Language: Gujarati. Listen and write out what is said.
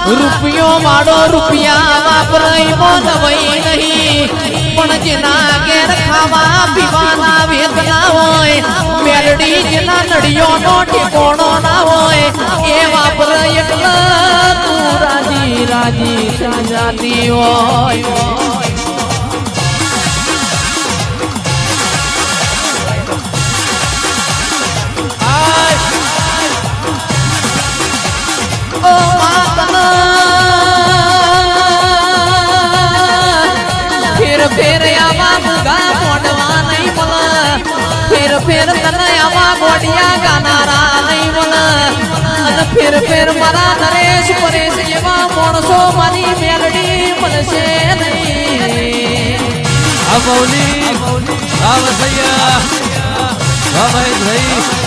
રૂપિયો માડો રૂપિયા વાપરાય મોનવઈ નહીં પણ જેના ઘેર ખાવા પીવાના વેદના હોય મેલડી જેના નડિયોનો ઠેકોણો ના હોય એ વાપરાય એટલે તું રાજી રાજી સમજાતી હોય ફેર આવા મુગા મોડવા નહીં મળે ફેર તને આવા ગોડિયા ગાનારા નહીં મળે અને ફેર મારા નરેશ પરેશ એવા માણસો મારી મેલડી મળશે નહીં આ મૌલી આ વસૈયા ભાઈ